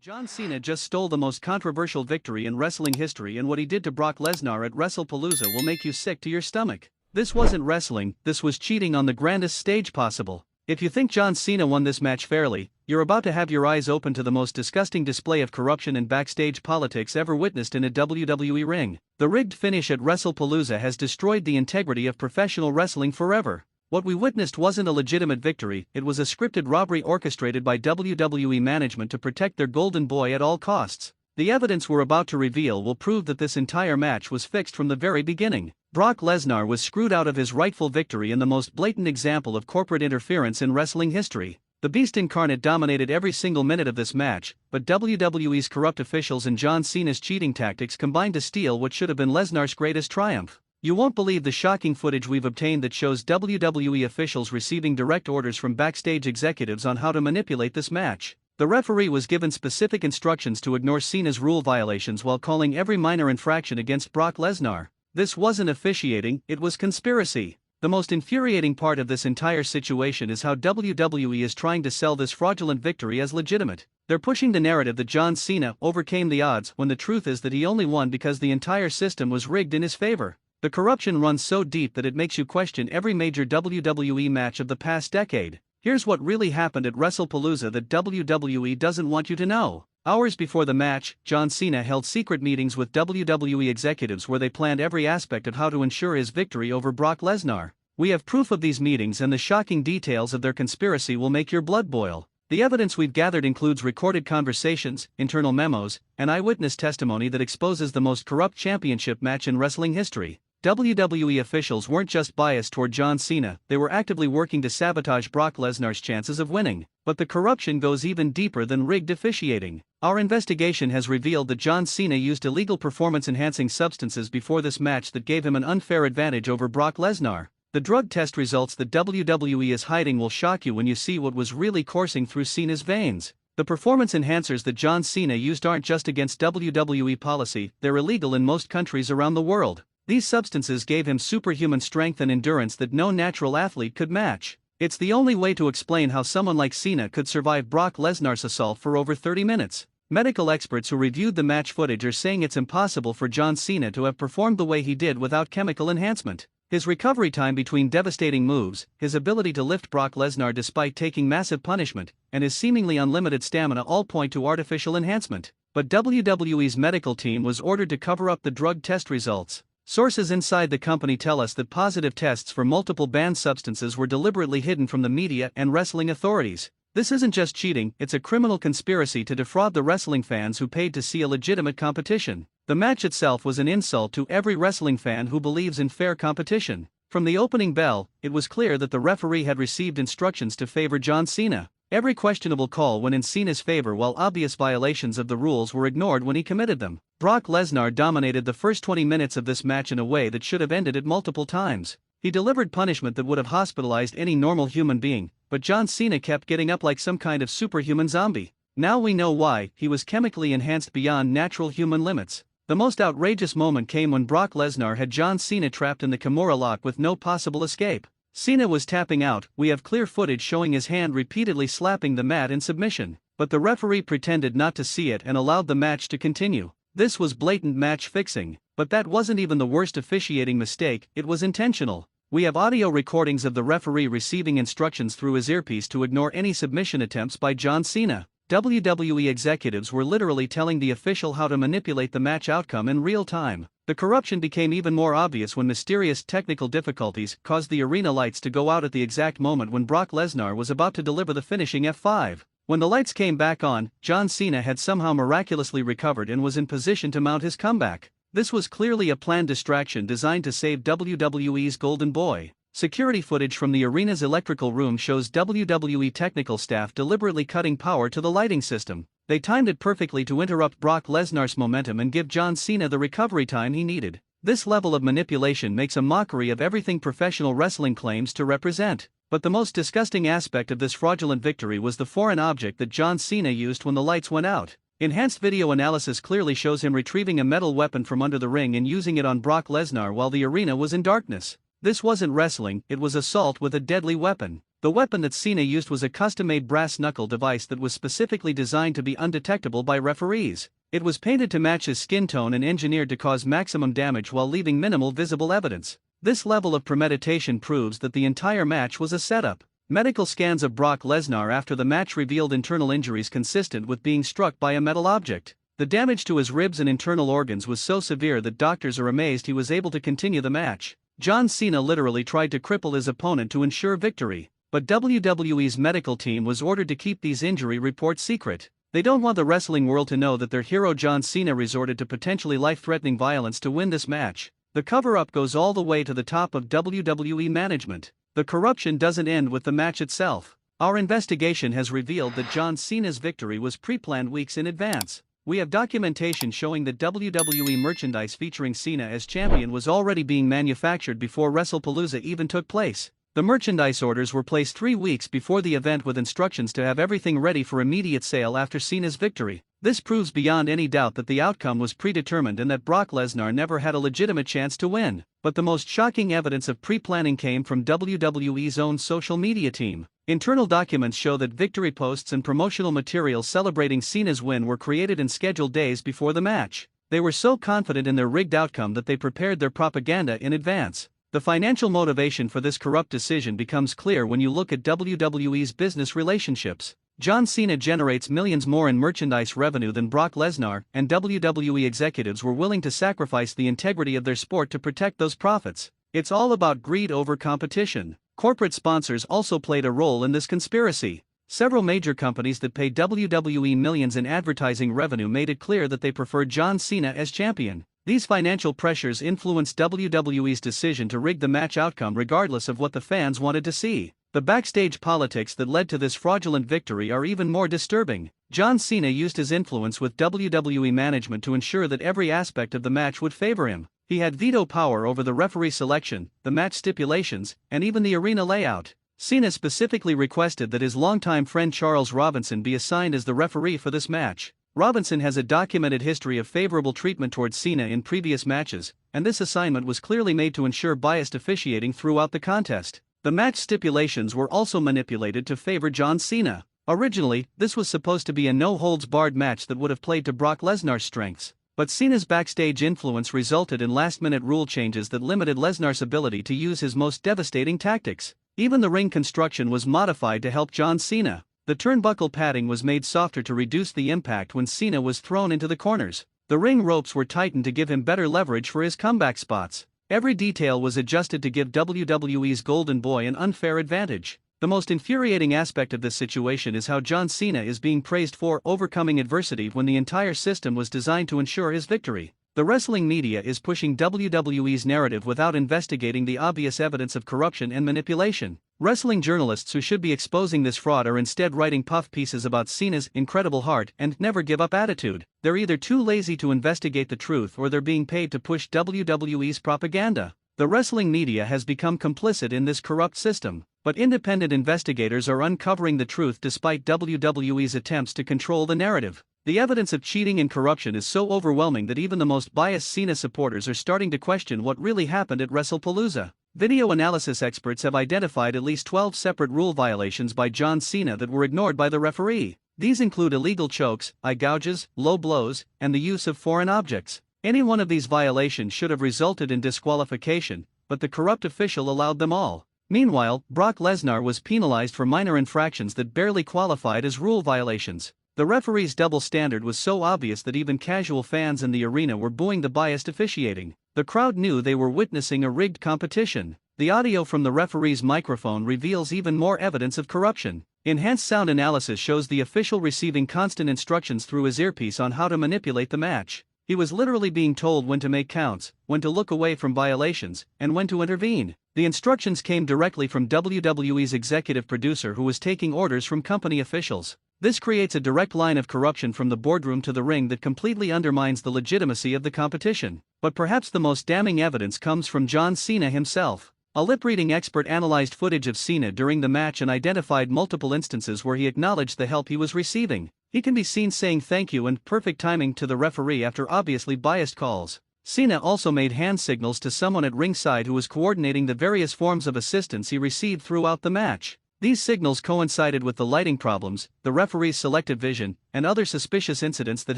John Cena just stole the most controversial victory in wrestling history, and what he did to Brock Lesnar at WrestlePalooza will make you sick to your stomach. This wasn't wrestling, this was cheating on the grandest stage possible. If you think John Cena won this match fairly, you're about to have your eyes open to the most disgusting display of corruption and backstage politics ever witnessed in a WWE ring. The rigged finish at WrestlePalooza has destroyed the integrity of professional wrestling forever. What we witnessed wasn't a legitimate victory, it was a scripted robbery orchestrated by WWE management to protect their golden boy at all costs. The evidence we're about to reveal will prove that this entire match was fixed from the very beginning. Brock Lesnar was screwed out of his rightful victory in the most blatant example of corporate interference in wrestling history. The Beast incarnate dominated every single minute of this match, but WWE's corrupt officials and John Cena's cheating tactics combined to steal what should have been Lesnar's greatest triumph. You won't believe the shocking footage we've obtained that shows WWE officials receiving direct orders from backstage executives on how to manipulate this match. The referee was given specific instructions to ignore Cena's rule violations while calling every minor infraction against Brock Lesnar. This wasn't officiating, it was conspiracy. The most infuriating part of this entire situation is how WWE is trying to sell this fraudulent victory as legitimate. They're pushing the narrative that John Cena overcame the odds when the truth is that he only won because the entire system was rigged in his favor. The corruption runs so deep that it makes you question every major WWE match of the past decade. Here's what really happened at WrestlePalooza that WWE doesn't want you to know. Hours before the match, John Cena held secret meetings with WWE executives where they planned every aspect of how to ensure his victory over Brock Lesnar. We have proof of these meetings, and the shocking details of their conspiracy will make your blood boil. The evidence we've gathered includes recorded conversations, internal memos, and eyewitness testimony that exposes the most corrupt championship match in wrestling history. WWE officials weren't just biased toward John Cena, they were actively working to sabotage Brock Lesnar's chances of winning. But the corruption goes even deeper than rigged officiating. Our investigation has revealed that John Cena used illegal performance-enhancing substances before this match that gave him an unfair advantage over Brock Lesnar. The drug test results that WWE is hiding will shock you when you see what was really coursing through Cena's veins. The performance enhancers that John Cena used aren't just against WWE policy, they're illegal in most countries around the world. These substances gave him superhuman strength and endurance that no natural athlete could match. It's the only way to explain how someone like Cena could survive Brock Lesnar's assault for over 30 minutes. Medical experts who reviewed the match footage are saying it's impossible for John Cena to have performed the way he did without chemical enhancement. His recovery time between devastating moves, his ability to lift Brock Lesnar despite taking massive punishment, and his seemingly unlimited stamina all point to artificial enhancement. But WWE's medical team was ordered to cover up the drug test results. Sources inside the company tell us that positive tests for multiple banned substances were deliberately hidden from the media and wrestling authorities. This isn't just cheating, it's a criminal conspiracy to defraud the wrestling fans who paid to see a legitimate competition. The match itself was an insult to every wrestling fan who believes in fair competition. From the opening bell, it was clear that the referee had received instructions to favor John Cena. Every questionable call went in Cena's favor, while obvious violations of the rules were ignored when he committed them. Brock Lesnar dominated the first 20 minutes of this match in a way that should have ended it multiple times. He delivered punishment that would have hospitalized any normal human being, but John Cena kept getting up like some kind of superhuman zombie. Now we know why: he was chemically enhanced beyond natural human limits. The most outrageous moment came when Brock Lesnar had John Cena trapped in the Kimura lock with no possible escape. Cena was tapping out, we have clear footage showing his hand repeatedly slapping the mat in submission. But the referee pretended not to see it and allowed the match to continue. This was blatant match fixing. But that wasn't even the worst officiating mistake, it was intentional. We have audio recordings of the referee receiving instructions through his earpiece to ignore any submission attempts by John Cena. WWE executives were literally telling the official how to manipulate the match outcome in real time. The corruption became even more obvious when mysterious technical difficulties caused the arena lights to go out at the exact moment when Brock Lesnar was about to deliver the finishing F5. When the lights came back on, John Cena had somehow miraculously recovered and was in position to mount his comeback. This was clearly a planned distraction designed to save WWE's golden boy. Security footage from the arena's electrical room shows WWE technical staff deliberately cutting power to the lighting system. They timed it perfectly to interrupt Brock Lesnar's momentum and give John Cena the recovery time he needed. This level of manipulation makes a mockery of everything professional wrestling claims to represent. But the most disgusting aspect of this fraudulent victory was the foreign object that John Cena used when the lights went out. Enhanced video analysis clearly shows him retrieving a metal weapon from under the ring and using it on Brock Lesnar while the arena was in darkness. This wasn't wrestling, it was assault with a deadly weapon. The weapon that Cena used was a custom-made brass knuckle device that was specifically designed to be undetectable by referees. It was painted to match his skin tone and engineered to cause maximum damage while leaving minimal visible evidence. This level of premeditation proves that the entire match was a setup. Medical scans of Brock Lesnar after the match revealed internal injuries consistent with being struck by a metal object. The damage to his ribs and internal organs was so severe that doctors are amazed he was able to continue the match. John Cena literally tried to cripple his opponent to ensure victory, but WWE's medical team was ordered to keep these injury reports secret. They don't want the wrestling world to know that their hero John Cena resorted to potentially life-threatening violence to win this match. The cover-up goes all the way to the top of WWE management. The corruption doesn't end with the match itself. Our investigation has revealed that John Cena's victory was pre-planned weeks in advance. We have documentation showing that WWE merchandise featuring Cena as champion was already being manufactured before WrestlePalooza even took place. The merchandise orders were placed 3 weeks before the event with instructions to have everything ready for immediate sale after Cena's victory. This proves beyond any doubt that the outcome was predetermined and that Brock Lesnar never had a legitimate chance to win. But the most shocking evidence of pre-planning came from WWE's own social media team. Internal documents show that victory posts and promotional materials celebrating Cena's win were created and scheduled days before the match. They were so confident in their rigged outcome that they prepared their propaganda in advance. The financial motivation for this corrupt decision becomes clear when you look at WWE's business relationships. John Cena generates millions more in merchandise revenue than Brock Lesnar, and WWE executives were willing to sacrifice the integrity of their sport to protect those profits. It's all about greed over competition. Corporate sponsors also played a role in this conspiracy. Several major companies that pay WWE millions in advertising revenue made it clear that they preferred John Cena as champion. These financial pressures influenced WWE's decision to rig the match outcome regardless of what the fans wanted to see. The backstage politics that led to this fraudulent victory are even more disturbing. John Cena used his influence with WWE management to ensure that every aspect of the match would favor him. He had veto power over the referee selection, the match stipulations, and even the arena layout. Cena specifically requested that his longtime friend Charles Robinson be assigned as the referee for this match. Robinson has a documented history of favorable treatment towards Cena in previous matches, and this assignment was clearly made to ensure biased officiating throughout the contest. The match stipulations were also manipulated to favor John Cena. Originally, this was supposed to be a no-holds-barred match that would have played to Brock Lesnar's strengths. But Cena's backstage influence resulted in last-minute rule changes that limited Lesnar's ability to use his most devastating tactics. Even the ring construction was modified to help John Cena. The turnbuckle padding was made softer to reduce the impact when Cena was thrown into the corners. The ring ropes were tightened to give him better leverage for his comeback spots. Every detail was adjusted to give WWE's Golden Boy an unfair advantage. The most infuriating aspect of this situation is how John Cena is being praised for overcoming adversity when the entire system was designed to ensure his victory. The wrestling media is pushing WWE's narrative without investigating the obvious evidence of corruption and manipulation. Wrestling journalists who should be exposing this fraud are instead writing puff pieces about Cena's incredible heart and never give up attitude. They're either too lazy to investigate the truth or they're being paid to push WWE's propaganda. The wrestling media has become complicit in this corrupt system, but independent investigators are uncovering the truth despite WWE's attempts to control the narrative. The evidence of cheating and corruption is so overwhelming that even the most biased Cena supporters are starting to question what really happened at WrestlePalooza. Video analysis experts have identified at least 12 separate rule violations by John Cena that were ignored by the referee. These include illegal chokes, eye gouges, low blows, and the use of foreign objects. Any one of these violations should have resulted in disqualification, but the corrupt official allowed them all. Meanwhile, Brock Lesnar was penalized for minor infractions that barely qualified as rule violations. The referee's double standard was so obvious that even casual fans in the arena were booing the biased officiating. The crowd knew they were witnessing a rigged competition. The audio from the referee's microphone reveals even more evidence of corruption. Enhanced sound analysis shows the official receiving constant instructions through his earpiece on how to manipulate the match. He was literally being told when to make counts, when to look away from violations, and when to intervene. The instructions came directly from WWE's executive producer who was taking orders from company officials. This creates a direct line of corruption from the boardroom to the ring that completely undermines the legitimacy of the competition. But perhaps the most damning evidence comes from John Cena himself. A lip-reading expert analyzed footage of Cena during the match and identified multiple instances where he acknowledged the help he was receiving. He can be seen saying thank you and perfect timing to the referee after obviously biased calls. Cena also made hand signals to someone at ringside who was coordinating the various forms of assistance he received throughout the match. These signals coincided with the lighting problems, the referee's selective vision, and other suspicious incidents that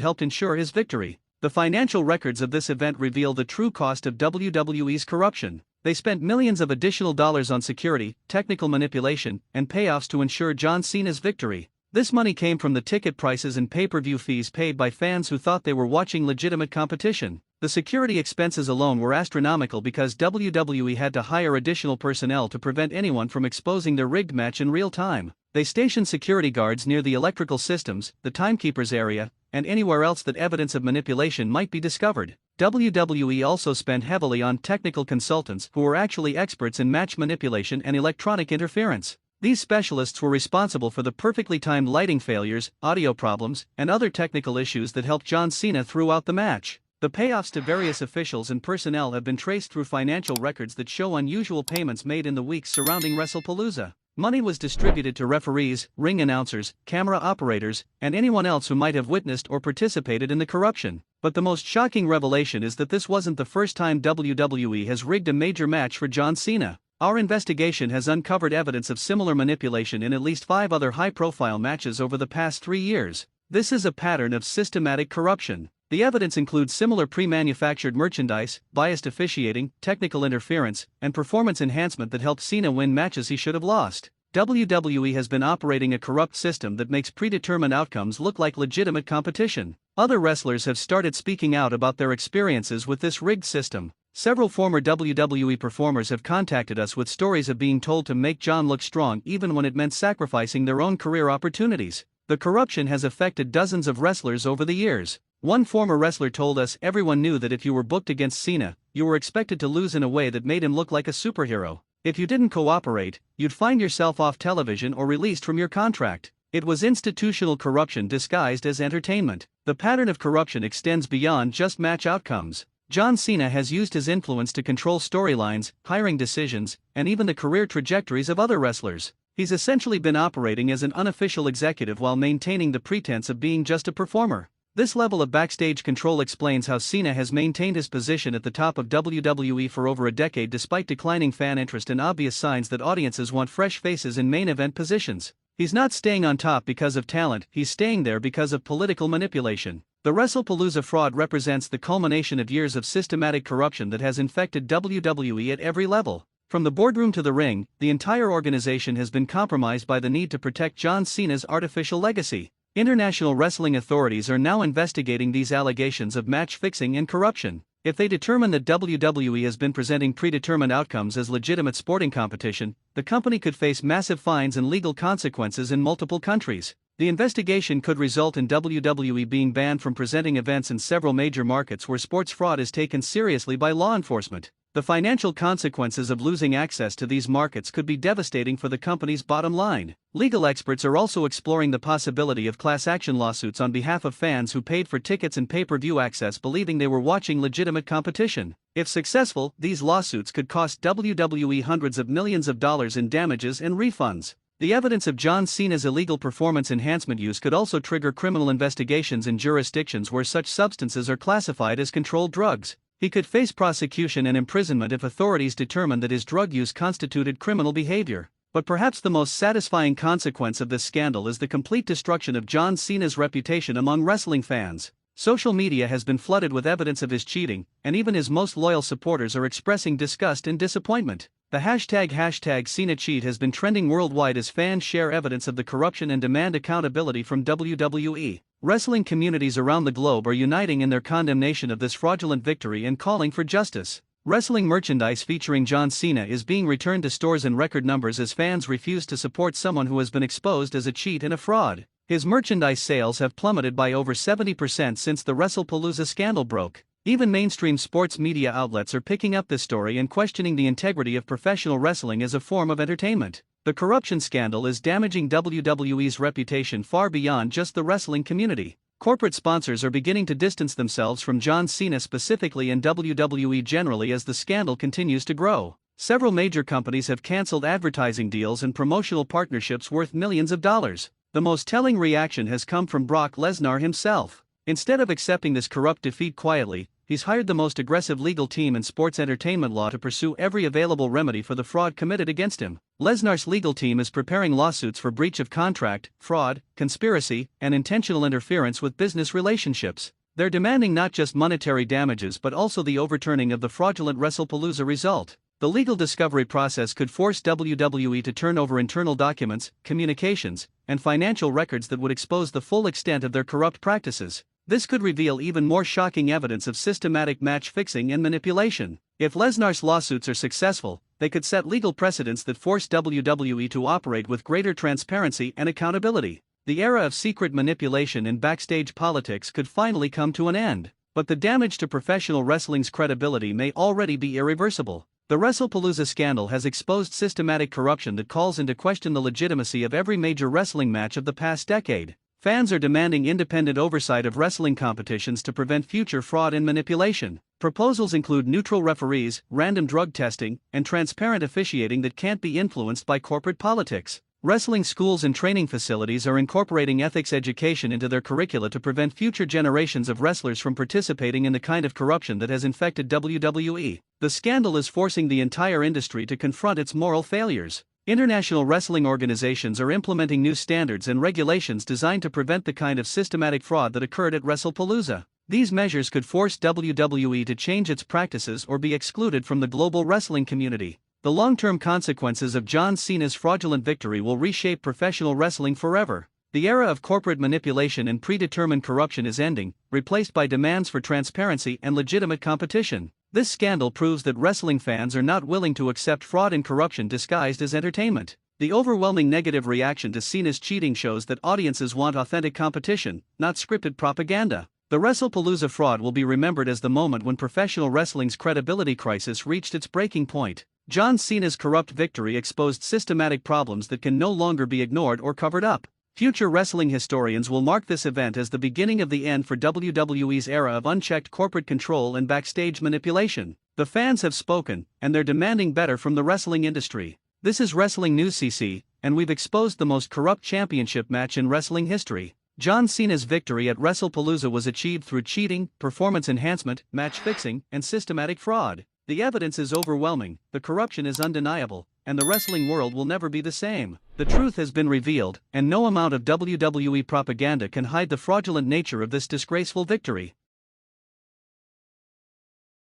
helped ensure his victory. The financial records of this event reveal the true cost of WWE's corruption. They spent millions of additional dollars on security, technical manipulation, and payoffs to ensure John Cena's victory. This money came from the ticket prices and pay-per-view fees paid by fans who thought they were watching legitimate competition. The security expenses alone were astronomical because WWE had to hire additional personnel to prevent anyone from exposing their rigged match in real time. They stationed security guards near the electrical systems, the timekeepers area, and anywhere else that evidence of manipulation might be discovered. WWE also spent heavily on technical consultants who were actually experts in match manipulation and electronic interference. These specialists were responsible for the perfectly timed lighting failures, audio problems, and other technical issues that helped John Cena throughout the match. The payoffs to various officials and personnel have been traced through financial records that show unusual payments made in the weeks surrounding WrestlePalooza. Money was distributed to referees, ring announcers, camera operators, and anyone else who might have witnessed or participated in the corruption. But the most shocking revelation is that this wasn't the first time WWE has rigged a major match for John Cena. Our investigation has uncovered evidence of similar manipulation in at least 5 other high-profile matches over the past 3 years. This is a pattern of systematic corruption. The evidence includes similar pre-manufactured merchandise, biased officiating, technical interference, and performance enhancement that helped Cena win matches he should have lost. WWE has been operating a corrupt system that makes predetermined outcomes look like legitimate competition. Other wrestlers have started speaking out about their experiences with this rigged system. Several former WWE performers have contacted us with stories of being told to make John look strong even when it meant sacrificing their own career opportunities. The corruption has affected dozens of wrestlers over the years. One former wrestler told us everyone knew that if you were booked against Cena, you were expected to lose in a way that made him look like a superhero. If you didn't cooperate, you'd find yourself off television or released from your contract. It was institutional corruption disguised as entertainment. The pattern of corruption extends beyond just match outcomes. John Cena has used his influence to control storylines, hiring decisions, and even the career trajectories of other wrestlers. He's essentially been operating as an unofficial executive while maintaining the pretense of being just a performer. This level of backstage control explains how Cena has maintained his position at the top of WWE for over a decade despite declining fan interest and obvious signs that audiences want fresh faces in main event positions. He's not staying on top because of talent, he's staying there because of political manipulation. The WrestlePalooza fraud represents the culmination of years of systematic corruption that has infected WWE at every level. From the boardroom to the ring, the entire organization has been compromised by the need to protect John Cena's artificial legacy. International wrestling authorities are now investigating these allegations of match fixing and corruption. If they determine that WWE has been presenting predetermined outcomes as legitimate sporting competition, the company could face massive fines and legal consequences in multiple countries. The investigation could result in WWE being banned from presenting events in several major markets where sports fraud is taken seriously by law enforcement. The financial consequences of losing access to these markets could be devastating for the company's bottom line. Legal experts are also exploring the possibility of class action lawsuits on behalf of fans who paid for tickets and pay-per-view access believing they were watching legitimate competition. If successful, these lawsuits could cost WWE hundreds of millions of dollars in damages and refunds. The evidence of John Cena's illegal performance enhancement use could also trigger criminal investigations in jurisdictions where such substances are classified as controlled drugs. He could face prosecution and imprisonment if authorities determine that his drug use constituted criminal behavior. But perhaps the most satisfying consequence of this scandal is the complete destruction of John Cena's reputation among wrestling fans. Social media has been flooded with evidence of his cheating, and even his most loyal supporters are expressing disgust and disappointment. The hashtag #CenaCheat has been trending worldwide as fans share evidence of the corruption and demand accountability from WWE. Wrestling communities around the globe are uniting in their condemnation of this fraudulent victory and calling for justice. Wrestling merchandise featuring John Cena is being returned to stores in record numbers as fans refuse to support someone who has been exposed as a cheat and a fraud. His merchandise sales have plummeted by over 70% since the WrestlePalooza scandal broke. Even mainstream sports media outlets are picking up this story and questioning the integrity of professional wrestling as a form of entertainment. The corruption scandal is damaging WWE's reputation far beyond just the wrestling community. Corporate sponsors are beginning to distance themselves from John Cena specifically and WWE generally as the scandal continues to grow. Several major companies have canceled advertising deals and promotional partnerships worth millions of dollars. The most telling reaction has come from Brock Lesnar himself. Instead of accepting this corrupt defeat quietly, he's hired the most aggressive legal team in sports entertainment law to pursue every available remedy for the fraud committed against him. Lesnar's legal team is preparing lawsuits for breach of contract, fraud, conspiracy, and intentional interference with business relationships. They're demanding not just monetary damages but also the overturning of the fraudulent WrestlePalooza result. The legal discovery process could force WWE to turn over internal documents, communications, and financial records that would expose the full extent of their corrupt practices. This could reveal even more shocking evidence of systematic match fixing and manipulation. If Lesnar's lawsuits are successful, they could set legal precedents that force WWE to operate with greater transparency and accountability. The era of secret manipulation and backstage politics could finally come to an end. But the damage to professional wrestling's credibility may already be irreversible. The WrestlePalooza scandal has exposed systematic corruption that calls into question the legitimacy of every major wrestling match of the past decade. Fans are demanding independent oversight of wrestling competitions to prevent future fraud and manipulation. Proposals include neutral referees, random drug testing, and transparent officiating that can't be influenced by corporate politics. Wrestling schools and training facilities are incorporating ethics education into their curricula to prevent future generations of wrestlers from participating in the kind of corruption that has infected WWE. The scandal is forcing the entire industry to confront its moral failures. International wrestling organizations are implementing new standards and regulations designed to prevent the kind of systematic fraud that occurred at WrestlePalooza. These measures could force WWE to change its practices or be excluded from the global wrestling community. The long-term consequences of John Cena's fraudulent victory will reshape professional wrestling forever. The era of corporate manipulation and predetermined corruption is ending, replaced by demands for transparency and legitimate competition. This scandal proves that wrestling fans are not willing to accept fraud and corruption disguised as entertainment. The overwhelming negative reaction to Cena's cheating shows that audiences want authentic competition, not scripted propaganda. The WrestlePalooza fraud will be remembered as the moment when professional wrestling's credibility crisis reached its breaking point. John Cena's corrupt victory exposed systematic problems that can no longer be ignored or covered up. Future wrestling historians will mark this event as the beginning of the end for WWE's era of unchecked corporate control and backstage manipulation. The fans have spoken, and they're demanding better from the wrestling industry. This is WrestlingNewsCC, and we've exposed the most corrupt championship match in wrestling history. John Cena's victory at WrestlePalooza was achieved through cheating, performance enhancement, match fixing, and systematic fraud. The evidence is overwhelming, the corruption is undeniable, and the wrestling world will never be the same. The truth has been revealed, and no amount of WWE propaganda can hide the fraudulent nature of this disgraceful victory.